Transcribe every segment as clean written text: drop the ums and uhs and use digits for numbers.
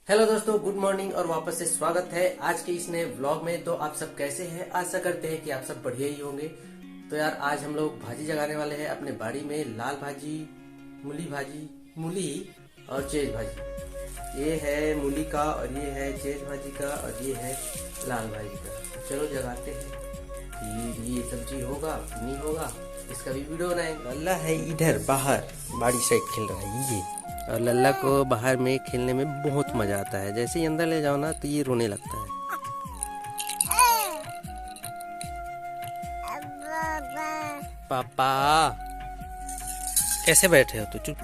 Hello दोस्तों, good morning और वापस से स्वागत है आज के इस नए व्लॉग में। तो आप सब कैसे हैं? आशा करते हैं कि आप सब बढ़िया ही होंगे। तो यार आज हम लोग भाजी जगाने वाले हैं अपने बाड़ी में। लाल भाजी, मूली और चेज भाजी। ये है मूली का और ये है चेज भाजी का और ये है लाल भाजी का। तो चलो जगाते हैं। ये सब्जी होगा कि नहीं होगा इसका भी वीडियो बनाएंगे। लल्ला है इधर बाहर बाड़ी साइड खेल रहा है ये। और लल्ला को बाहर में खेलने में बहुत मजा आता है। जैसे ही अंदर ले जाओ ना तो ये रोने लगता है। पापा कैसे बैठे हो? तो चुप।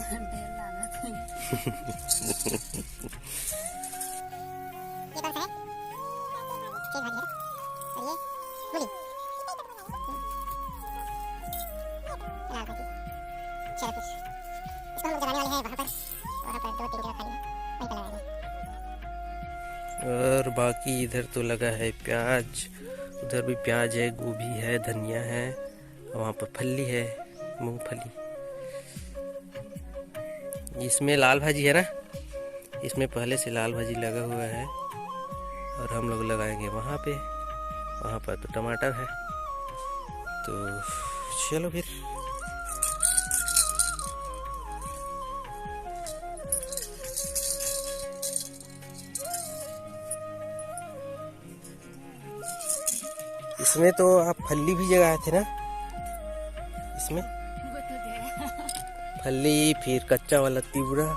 और बाकी इधर तो लगा है प्याज, उधर भी प्याज है, गोभी है, धनिया है, वहाँ पर फली है, मूंगफली। इसमें लाल भाजी है ना, इसमें पहले से लाल भाजी लगा हुआ है और हम लोग लगाएंगे वहाँ पे। वहाँ पर तो टमाटर है। तो चलो फिर। इसमें तो आप फली भी जगाए थे ना? इसमें फली, फिर कच्चा वाला तिवड़ा।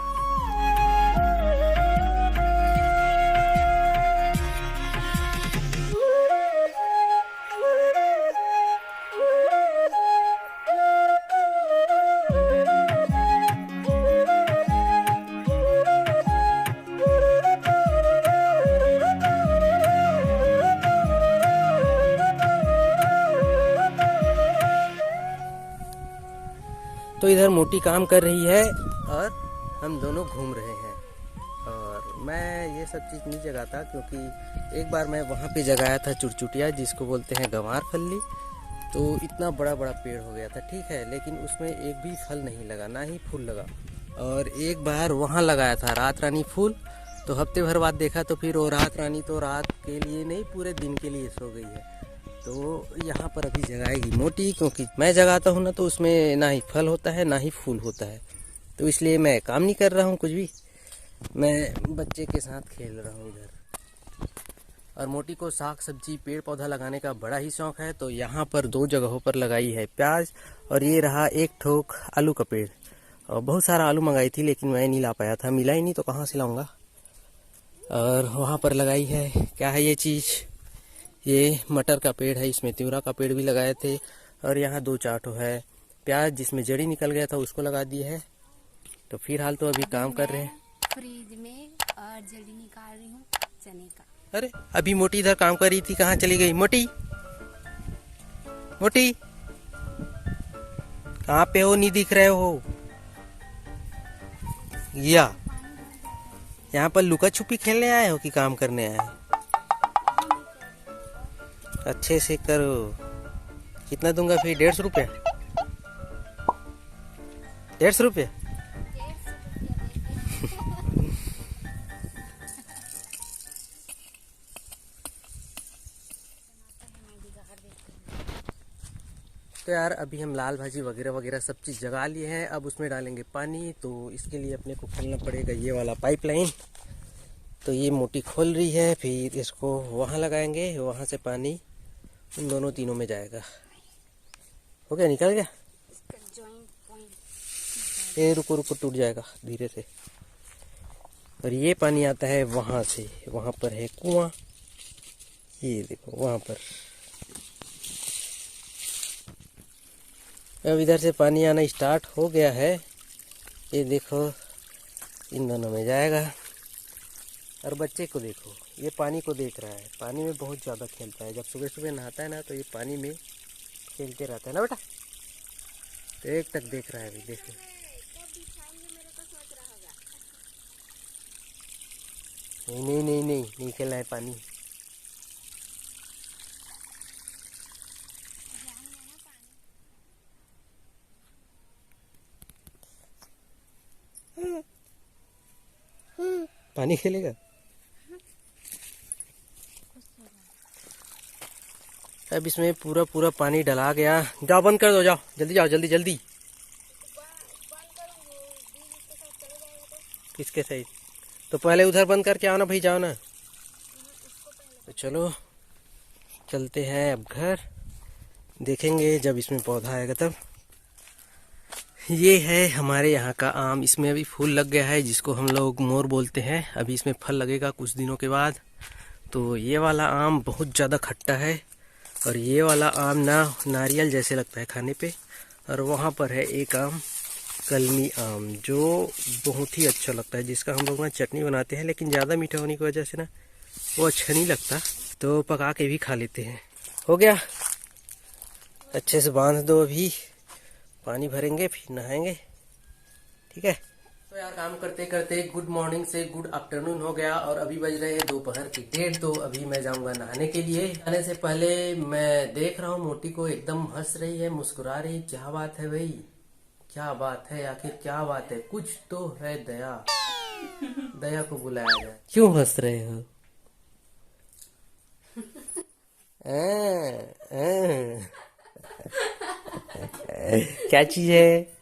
तो इधर मोटी काम कर रही है और हम दोनों घूम रहे हैं। और मैं ये सब चीज़ नहीं जगाता क्योंकि एक बार मैं वहाँ पे जगाया था चुरचुटिया, जिसको बोलते हैं गंवार फल्ली। तो इतना बड़ा बड़ा पेड़ हो गया था, ठीक है, लेकिन उसमें एक भी फल नहीं लगा, ना ही फूल लगा। और एक बार वहाँ लगाया था रात रानी फूल, तो हफ्ते भर बाद देखा तो फिर वो रात रानी तो रात के लिए नहीं पूरे दिन के लिए सो गई है। तो यहाँ पर अभी जगाएगी मोटी, क्योंकि मैं जगाता हूँ ना तो उसमें ना ही फल होता है ना ही फूल होता है। तो इसलिए मैं काम नहीं कर रहा हूँ कुछ भी, मैं बच्चे के साथ खेल रहा हूँ इधर। और मोटी को साग सब्जी पेड़ पौधा लगाने का बड़ा ही शौक है। तो यहाँ पर 2 जगहों पर लगाई है प्याज, और ये रहा एक ठोक आलू का पेड़। और बहुत सारा आलू मंगाई थी लेकिन मैं नहीं ला पाया था, मिला ही नहीं तो कहाँ से लाऊंगा। और वहाँ पर लगाई है, क्या है ये चीज़, ये मटर का पेड़ है। इसमें तिवरा का पेड़ भी लगाए थे। और यहाँ 2-4 ठो है प्याज, जिसमें जड़ी निकल गया था उसको लगा दिए है। तो फिलहाल तो अभी काम कर रहे हैं फ्रिज में, और जल्दी निकाल रही हूँ चने का। अरे अभी मोटी इधर काम कर रही थी, कहाँ चली गई मोटी? मोटी कहाँ पे हो? नहीं दिख रहे हो? या यहाँ पर लुका छुपी खेलने आए हो कि काम करने आए हो? अच्छे से करो। कितना दूंगा फिर? 150 रुपया? 150 रुपया? तो यार अभी हम लाल भाजी वगैरह वगैरह सब चीज़ जगा लिए हैं। अब उसमें डालेंगे पानी। तो इसके लिए अपने को खोलना पड़ेगा ये वाला पाइपलाइन। तो ये मोटी खोल रही है, फिर इसको वहाँ लगाएंगे, वहाँ से पानी उन दोनों तीनों में जाएगा। हो गया? निकल गया? ये रुको रुको, टूट जाएगा धीरे से। और ये पानी आता है वहाँ से, वहाँ पर है कुआं, ये देखो वहाँ पर। अब इधर से पानी आना स्टार्ट हो गया है, ये देखो इन दोनों में जाएगा। और बच्चे को देखो, ये पानी को देख रहा है, पानी में बहुत ज़्यादा खेलता है। जब सुबह सुबह नहाता है ना तो ये पानी में खेलते रहता है ना बेटा। तो एक तक देख रहा है अभी, देखो। नहीं नहीं नहीं नहीं, नहीं खेलना है पानी। पानी खेलेगा। अब इसमें पूरा पूरा पानी डला गया। जाओ बंद कर दो, जाओ जल्दी, जाओ जल्दी जल्दी। किसके साइड? तो पहले उधर बंद करके आओ ना भाई, जाओ ना। तो चलो चलते हैं अब घर, देखेंगे जब इसमें पौधा आएगा तब। ये है हमारे यहाँ का आम, इसमें अभी फूल लग गया है जिसको हम लोग मोर बोलते हैं। अभी इसमें फल लगेगा कुछ दिनों के बाद। तो ये वाला आम बहुत ज़्यादा खट्टा है और ये वाला आम ना नारियल जैसे लगता है खाने पे। और वहाँ पर है एक आम कलमी आम जो बहुत ही अच्छा लगता है, जिसका हम लोग ना चटनी बनाते हैं, लेकिन ज़्यादा मीठा होने की वजह से ना वो अच्छा नहीं लगता, तो पका के भी खा लेते हैं। हो गया, अच्छे से बांध दो, अभी पानी भरेंगे फिर नहाएंगे, ठीक है। तो यार काम करते करते गुड मॉर्निंग से गुड आफ्टरनून हो गया और अभी बज रहे हैं दोपहर की 1:30। तो अभी मैं जाऊंगा नहाने के लिए। नहाने से पहले मैं देख रहा हूँ मोटी को एकदम हंस रही है, मुस्कुरा रही। क्या बात है भाई, क्या बात है, आखिर क्या बात है? कुछ तो है दया, दया को बुलाया जाए। क्यों हंस रहे हो? क्या चीज है?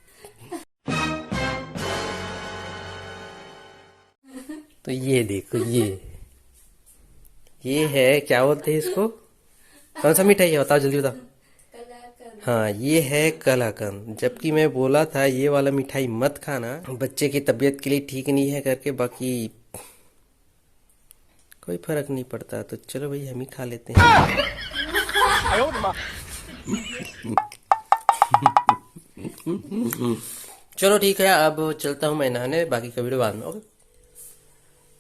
तो ये देखो, ये है, क्या बोलते हैं इसको? कौन सा मिठाई है, बताओ जल्दी बताओ। हाँ, ये है कलाकंद। जबकि मैं बोला था ये वाला मिठाई मत खाना, बच्चे की तबीयत के लिए ठीक नहीं है करके, बाकी कोई फर्क नहीं पड़ता। तो चलो भाई हम ही खा लेते हैं। चलो ठीक है, अब चलता हूँ मैं नहाने, बाकी का वीडियो बाद में। ओके।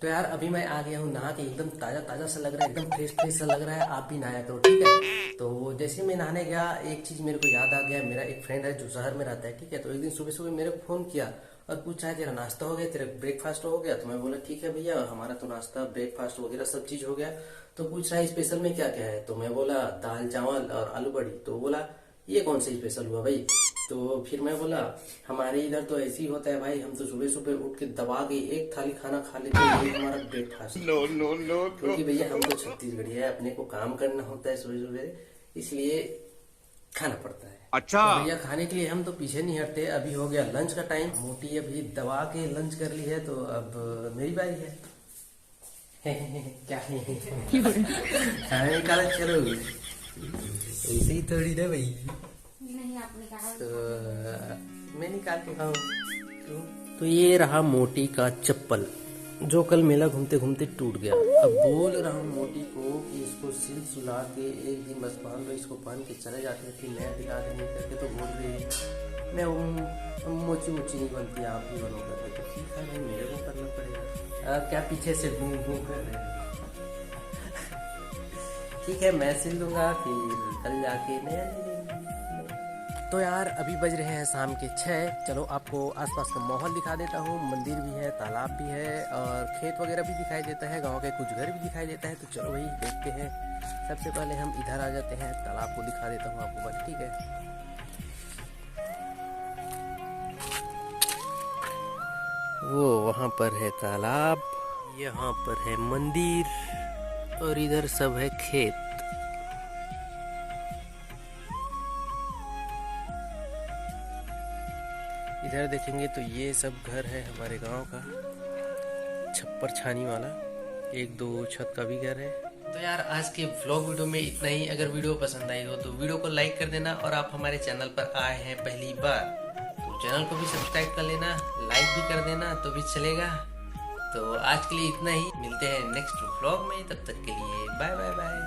तो यार अभी मैं आ गया हूँ नहा के, एकदम ताजा ताजा सा लग रहा है, एकदम फ्रेश फ्रेश सा लग रहा है। आप भी नहाया करो, ठीक है। तो जैसे मैं नहाने गया, एक चीज मेरे को याद आ गया। मेरा एक फ्रेंड है जो शहर में रहता है, ठीक है। तो एक दिन सुबह सुबह मेरे को फोन किया और पूछा है तेरा नाश्ता हो गया, तेरा ब्रेकफास्ट हो गया? तो मैं बोला ठीक है भैया, हमारा तो नाश्ता ब्रेकफास्ट वगैरह सब चीज हो गया। तो पूछ रहा है स्पेशल में क्या क्या है? तो मैं बोला दाल चावल और आलू बड़ी। तो बोला ये कौन सा स्पेशल हुआ भाई? तो फिर मैं बोला हमारे इधर तो ऐसे ही होता है भाई, हम तो सुबह सुबह उठ के दबा के एक थाली खाना खा लेते हैं, ये हमारा ब्रेकफास्ट। नो क्योंकि भैया हम तो छत्तीसगढ़ी है, अपने को काम करना होता है सुबह सुबह, इसलिए खाना पड़ता है। अच्छा तो भैया खाने के लिए हम तो पीछे नहीं हटते। अभी हो गया लंच का टाइम, मोटी अभी दबा के लंच कर ली है, तो अब मेरी बारी है। क्या खाना निकाला, चलो ऐसे ही थोड़ी ना भाई। नहीं, आप निकालो। तो मैं निकाल के खाऊं। तो ये रहा मोटी का चप्पल, जो कल मेला घूमते घूमते टूट गया। अब बोल रहा हूँ मोटी को कि इसको सिल सुला के एक दिन बस बांध लो, इसको पहन के चले जाते हैं, फिर नया दिखा देंगे करके। तो बोल रही है मैं मोची मोची नहीं बनती, आप ही बनो करके। तो ठीक है भाई, मेरे को करना पड़ेगा। क्या पीछे से घूम घूम कर रहे हैं? ठीक है, मैं सिल लूंगा, फिर कल जाके नया ले लेंगे। तो यार अभी बज रहे हैं शाम के 6। चलो आपको आसपास का माहौल दिखा देता हूँ। मंदिर भी है, तालाब भी है और खेत वगैरह भी दिखाई देता है, गांव के कुछ घर भी दिखाई देता है। तो चलो भाई देखते हैं। सबसे पहले हम इधर आ जाते हैं, तालाब को दिखा देता हूँ आपको बस, ठीक है। वो वहाँ पर है तालाब, यहाँ पर है मंदिर और इधर सब है खेत। इधर देखेंगे तो ये सब घर है हमारे गांव का, छप्पर छानी वाला, 1-2 छत का भी घर है। तो यार आज के व्लॉग वीडियो में इतना ही। अगर वीडियो पसंद आई हो तो वीडियो को लाइक कर देना, और आप हमारे चैनल पर आए हैं पहली बार तो चैनल को भी सब्सक्राइब कर लेना, लाइक भी कर देना तो भी चलेगा। तो आज के लिए इतना ही, मिलते हैं नेक्स्ट व्लॉग में, तब तक के लिए बाय बाय बाय।